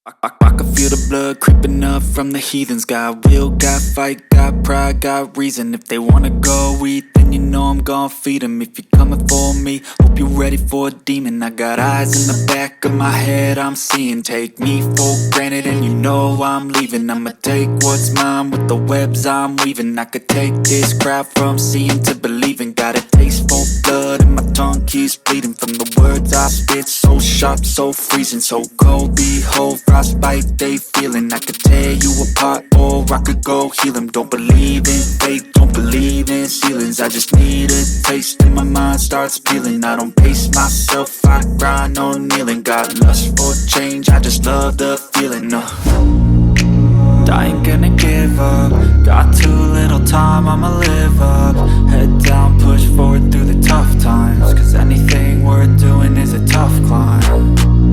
I can feel the blood creeping up from the heathens. Got will, got fight, got pride, got reason. If they wanna go eat, then you know I'm gon' feed them. If you're coming for me, hope you're ready for a demon. I got eyes in the back of my head, I'm seeing. Take me for granted and you know I'm leaving. I'ma take what's mine with the webs I'm weaving. I could take this crowd from seeing to believing. Got a taste for blood and my tongue keeps bleeding from the words I spit. So sharp, so freezing, so cold. Behold, frostbite they feeling. I could tear you apart or I could go heal them. Don't believe in fate, don't believe in ceilings. I just need a taste and my mind starts peeling. I don't pace myself, I grind on kneeling. Got lust for change, I just love the feeling. I ain't gonna give up. Got too little time, I'ma live up. Head down, push forward through the tough times. Cause anything worth doing is a tough climb.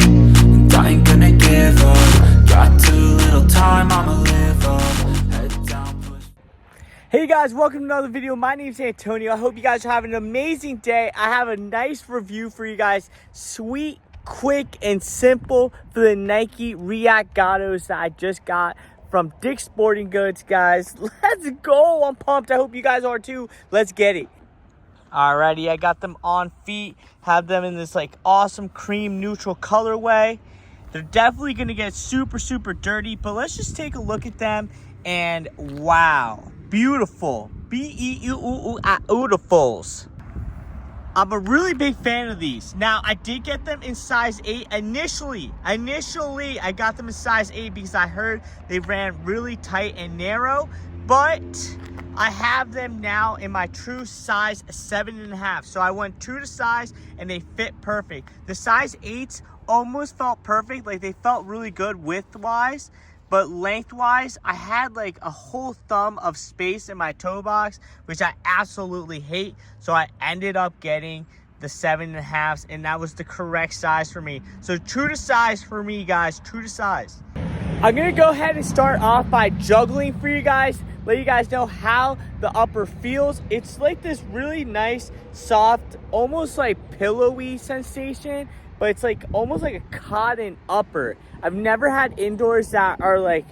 And I ain't gonna give up. Got too little time, I'ma live up. Head down, push. Hey guys, welcome to another video. My name is Antonio. I hope you guys are having an amazing day. I have a nice review for you guys. Sweet, quick, and simple for the Nike React Gatos that I just got from Dick's Sporting Goods, guys. Let's go. I'm pumped. I hope you guys are too. Let's get it. Alrighty, I got them on feet. Have them in this like awesome cream neutral colorway. They're definitely gonna get super dirty, but let's just take a look at them. And wow, beautiful. Beautifuls. I'm a really big fan of these. Now, I did get them in size 8 initially. I got them in size 8 because I heard they ran really tight and narrow, but I have them now in my true size 7.5. So I went true to size and they fit perfect. The size 8s almost felt perfect. Like they felt really good width-wise. But lengthwise, I had like a whole thumb of space in my toe box, which I absolutely hate. So I ended up getting the 7.5s, and that was the correct size for me. So true to size for me, guys, true to size. I'm gonna go ahead and start off by juggling for you guys, let you guys know how the upper feels. It's like this really nice, soft, almost like pillowy sensation, but it's like almost like a cotton upper. I've never had indoors that are like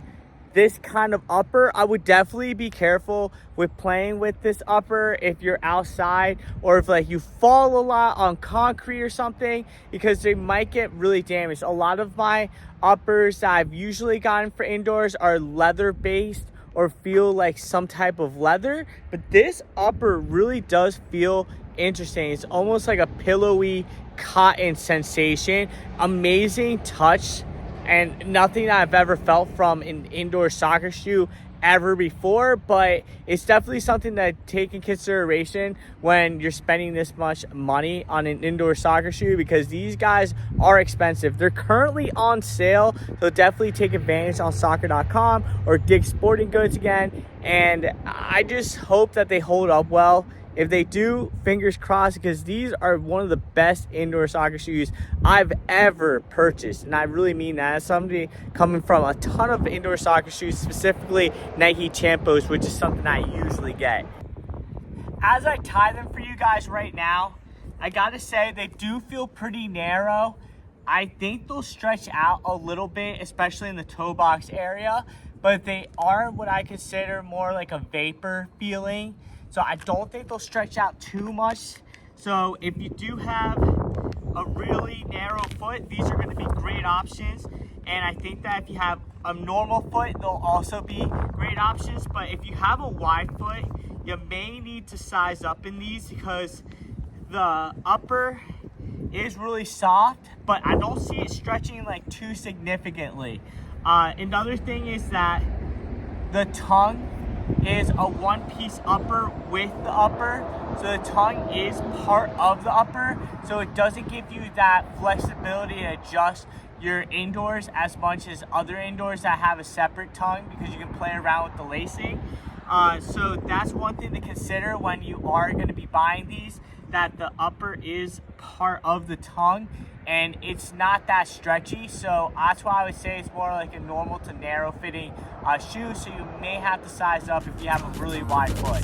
this kind of upper. I would definitely be careful with playing with this upper if you're outside or if like you fall a lot on concrete or something, because they might get really damaged. A lot of my uppers that I've usually gotten for indoors are leather based or feel like some type of leather, but this upper really does feel interesting. It's almost like a pillowy cotton sensation. Amazing touch, and nothing that I've ever felt from an indoor soccer shoe ever before, but it's definitely something to take in consideration when you're spending this much money on an indoor soccer shoe, because these guys are expensive. They're currently on sale, so definitely take advantage on soccer.com or Dick's Sporting Goods again, and I just hope that they hold up well. If they do, fingers crossed, because these are one of the best indoor soccer shoes I've ever purchased. And I really mean that as somebody coming from a ton of indoor soccer shoes, specifically Nike Champos, which is something I usually get. As I tie them for you guys right now, I gotta say they do feel pretty narrow. I think they'll stretch out a little bit, especially in the toe box area, but they are what I consider more like a vapor feeling. So I don't think they'll stretch out too much. So if you do have a really narrow foot, these are gonna be great options. And I think that if you have a normal foot, they'll also be great options. But if you have a wide foot, you may need to size up in these because the upper is really soft, but I don't see it stretching like too significantly. Another thing is that the tongue is a one-piece upper with the upper, so the tongue is part of the upper, so it doesn't give you that flexibility to adjust your indoors as much as other indoors that have a separate tongue, because you can play around with the lacing. So that's one thing to consider when you are going to be buying these, that the upper is part of the tongue and it's not that stretchy. So that's why I would say it's more like a normal to narrow fitting shoe, so you may have to size up if you have a really wide foot.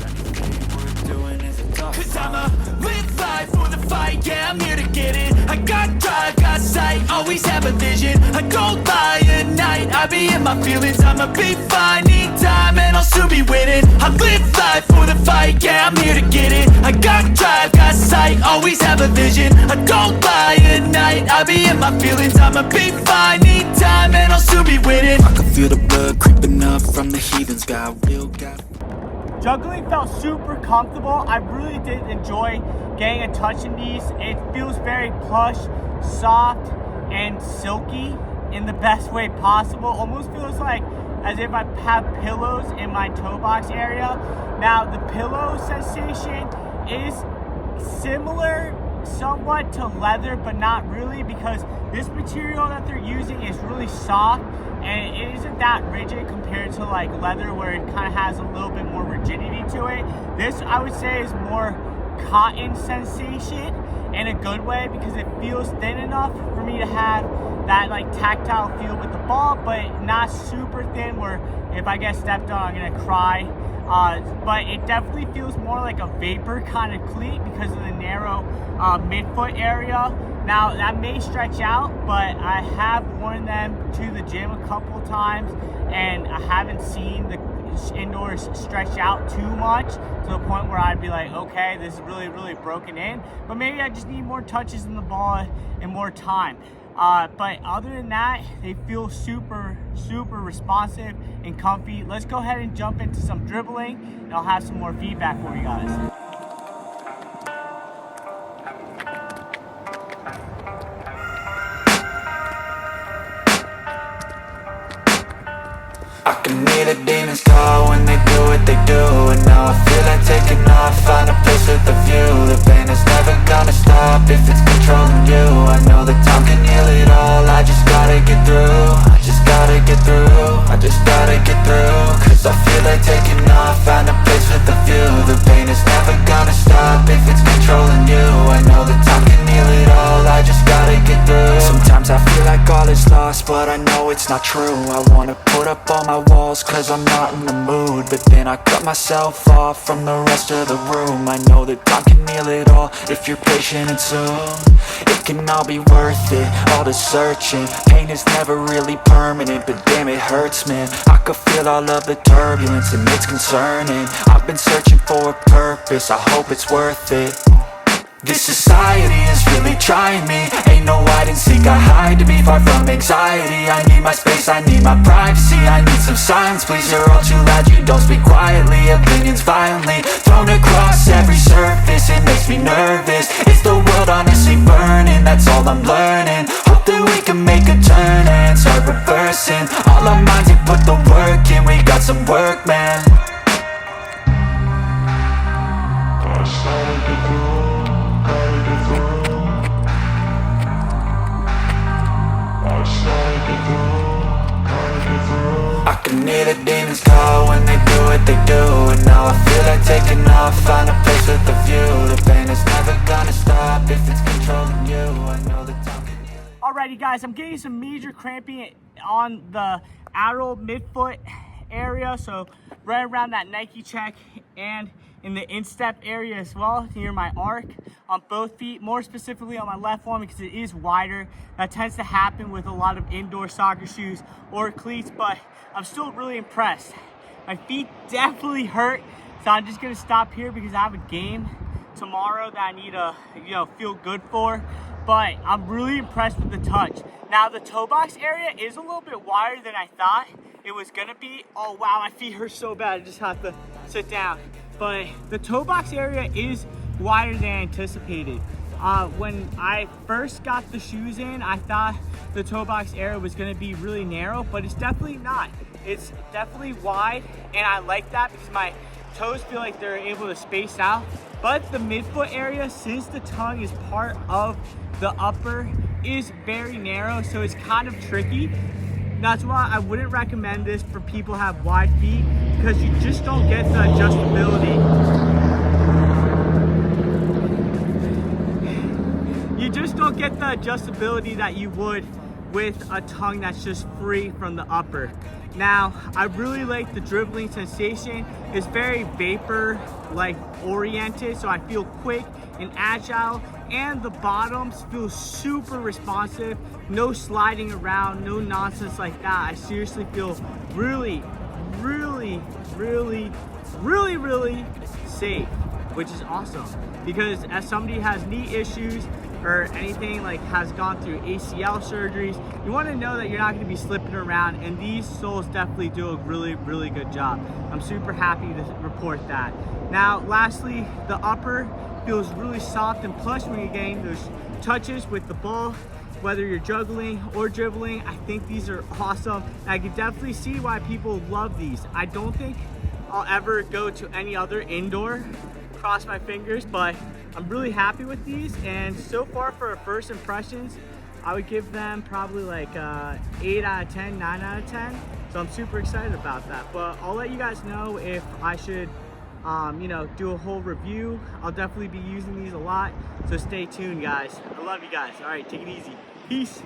Cause I'ma live life for the fight, yeah, I'm here to get it. I got drive, got sight, always have a vision. I don't lie at night. I be in my feelings, I'ma be fine. Need time and I'll soon be winning. I live life for the fight, yeah, I'm here to get it. I got drive, got sight, always have a vision. I don't lie at night, I be in my feelings, I'ma be fine. Need time and I'll soon be winning. I can feel the blood creeping up from the heathens. Got will, got. Juggling felt super comfortable. I really did enjoy getting a touch in these. It feels very plush, soft, and silky in the best way possible. Almost feels like as if I have pillows in my toe box area. Now the pillow sensation is similar somewhat to leather, but not really, because this material that they're using is really soft and it isn't that rigid compared to like leather, where it kind of has a little bit more rigidity to it. This, I would say, is more cotton sensation in a good way, because it feels thin enough for me to have that like tactile feel with the ball, but not super thin where if I get stepped on I'm gonna cry. But it definitely feels more like a vapor kind of cleat because of the narrow midfoot area. Now that may stretch out, but I have worn them to the gym a couple times and I haven't seen the indoors stretch out too much to the point where I'd be like, okay, this is really broken in, but maybe I just need more touches in the ball and more time. But other than that, they feel super responsive and comfy. Let's go ahead and jump into some dribbling and I'll have some more feedback for you guys. I can hear the demons call when they do what they do. And now I feel like taking off, find a place with a view. The pain is never gonna stop if it's controlling you. I know that time can heal it all, I just gotta get through. I just gotta get through, I just gotta get through. Cause I feel like taking off, find a place with a view. The pain is never gonna stop if it's controlling you. I know that time can heal it all, I just gotta get through. Sometimes I feel like all is lost, but I know it's not true. I wanna put up all my walls cause I'm not in the mood, but then I cut myself off from the rest of the room. I know that time can heal it all if you're patient and soon it can all be worth it, all the searching. Pain is never really permanent, but damn it hurts, man. I could feel all of the turbulence and it's concerning. I've been searching for a purpose, I hope it's worth it. This society is really trying me. Ain't no hide and seek, I hide to be far from anxiety. I need my space, I need my privacy. I need some silence, please, you're all too loud. You don't speak quietly, opinions violently thrown across every surface. It makes me nervous, is the world honestly burning? That's all I'm learning. Hope that we can make a turn and start reversing. All our minds and put the work in, we got some work, man. I can hear the demons call when they do what they do. And now I feel like taking off, find a place with a view. The pain is never gonna stop if it's controlling you. I know the time can heal. Alrighty guys, I'm getting some major cramping on the outer midfoot area, so right around that Nike check and in the instep area as well, near my arc on both feet, more specifically on my left one because it is wider. That tends to happen with a lot of indoor soccer shoes or cleats, but I'm still really impressed. My feet definitely hurt, so I'm just gonna stop here because I have a game tomorrow that I need to, feel good for. But I'm really impressed with the touch. Now the toe box area is a little bit wider than I thought it was gonna be. Oh wow, my feet hurt so bad, I just have to sit down. But the toe box area is wider than anticipated. When I first got the shoes in, I thought the toe box area was gonna be really narrow, but it's definitely not. It's definitely wide, and I like that because my toes feel like they're able to space out. But the midfoot area, since the tongue is part of the upper, is very narrow, so it's kind of tricky. That's why I wouldn't recommend this for people who have wide feet, because you just don't get the adjustability. You just don't get the adjustability that you would with a tongue that's just free from the upper. Now, I really like the dribbling sensation. It's very vapor like oriented, so I feel quick and agile, and the bottoms feel super responsive. No sliding around, no nonsense like that. I seriously feel really, really, really, really, really safe, which is awesome. Because as somebody who has knee issues or anything, like has gone through ACL surgeries, you want to know that you're not going to be slipping around, and these soles definitely do a really, really good job. I'm super happy to report that. Now, lastly, the upper feels really soft and plush when you're getting those touches with the ball, whether you're juggling or dribbling. I think these are awesome. I can definitely see why people love these. I don't think I'll ever go to any other indoor, cross my fingers, but I'm really happy with these. And so far for first impressions, I would give them probably like 8 out of 10, 9 out of 10. So I'm super excited about that. But I'll let you guys know if I should you know, do a whole review. I'll definitely be using these a lot, so stay tuned, guys. I love you guys. All right, take it easy. Peace.